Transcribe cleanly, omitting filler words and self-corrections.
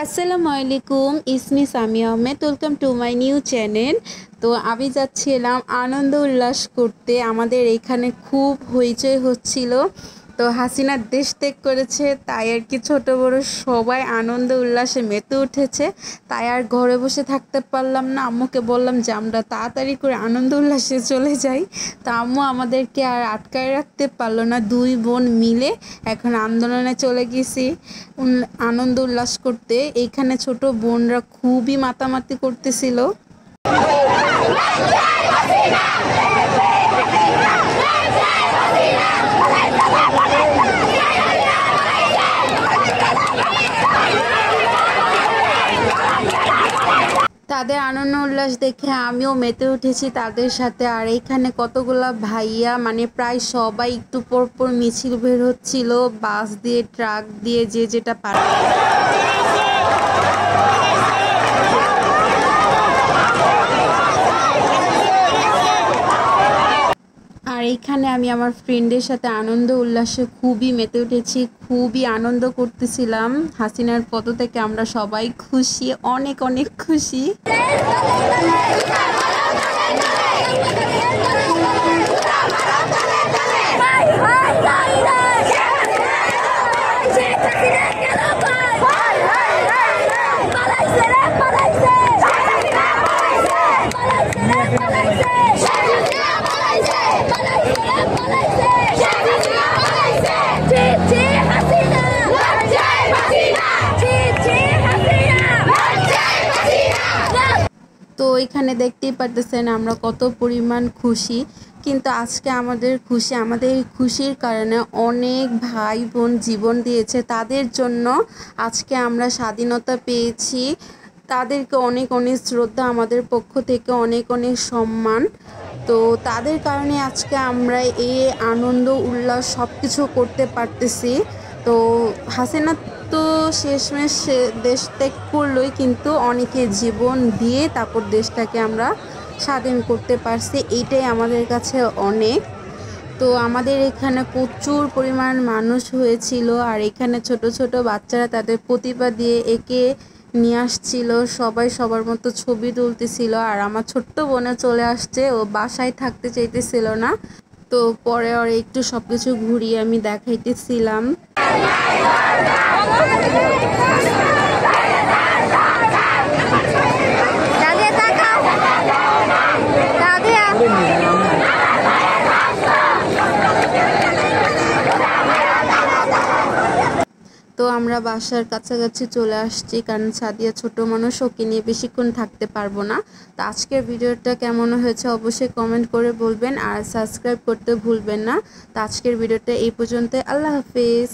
আসসালামু আলাইকুম, ইসমি Samia Ahmed. Welcome to my new channel. তো আমি যাচ্ছিলাম আনন্দ উল্লাস করতে। আমাদের এখানে খুব হইচই হচ্ছিল। তো হাসিনা দেশ ত্যাগ করেছে, তাই আর কি ছোট বড় সবাই আনন্দ উল্লাসে মেতে উঠেছে। তাই আর ঘরে বসে থাকতে পারলাম না। আম্মুকে বললাম যে আমরা তাড়াতাড়ি করে আনন্দ উল্লাসে চলে যাই। তা আম্মু আমাদেরকে আর আটকায় রাখতে পারলো না। দুই বোন মিলে এখন আন্দোলনে চলে গেছি আনন্দ উল্লাস করতে। এইখানে ছোট বোনরা খুবই মাতামাতি করতেছিল। তাদের আনন্দ উল্লাস দেখে আমিও মেতে উঠেছি তাদের সাথে। আর এইখানে কতগুলা ভাইয়া মানে প্রায় সবাই একটু পর পর মিছিল বের হচ্ছিল, বাস দিয়ে ট্রাক দিয়ে যে যেটা পারে। আর এইখানে আমি আমার ফ্রেন্ডের সাথে আনন্দ উল্লাসে খুবই মেতে উঠেছি, খুবই আনন্দ করতেছিলাম। হাসিনার পদ থেকে আমরা সবাই খুশি, অনেক অনেক খুশি। তো এখানে দেখতেই পারতেছেন আমরা কত পরিমাণ খুশি। কিন্তু আজকে আমাদের খুশির কারণে অনেক ভাই বোন জীবন দিয়েছে। তাদের জন্য আজকে আমরা স্বাধীনতা পেয়েছি। তাদেরকে অনেক অনেক শ্রদ্ধা, আমাদের পক্ষ থেকে অনেক অনেক সম্মান। তো তাদের কারণে আজকে আমরা এই আনন্দ উল্লাস সব কিছু করতে পারতেছি। তো হাসিনা তো শেষমেশ দেশ ত্যাগ করলোই, কিন্তু অনেকে জীবন দিয়ে তারপর দেশটাকে আমরা স্বাধীন করতে পারছি। এইটাই আমাদের কাছে অনেক। তো আমাদের এখানে প্রচুর পরিমাণ মানুষ হয়েছিল। আর এখানে ছোট ছোট বাচ্চারা তাদের প্রতিভা দিয়ে একে নিয়ে আসছিল, সবাই সবার মতো ছবি তুলতেছিল। আর আমার ছোট্ট বোনে চলে আসছে, ও বাসায় থাকতে চাইতেছিল না। তো পরে আর একটু সব কিছু ঘুরিয়ে আমি দেখাইতেছিলাম। তো আমরা বাসার কাছাকাছি চলে আসছি, কারণ সাদিয়া ছোট মানুষ, ওকে নিয়ে বেশিক্ষণ থাকতে পারবো না। তো আজকের ভিডিওটা কেমন হয়েছে অবশ্যই কমেন্ট করে বলবেন, আর সাবস্ক্রাইব করতে ভুলবেন না। তো আজকের ভিডিওটা এই পর্যন্ত। আল্লাহ হাফেজ।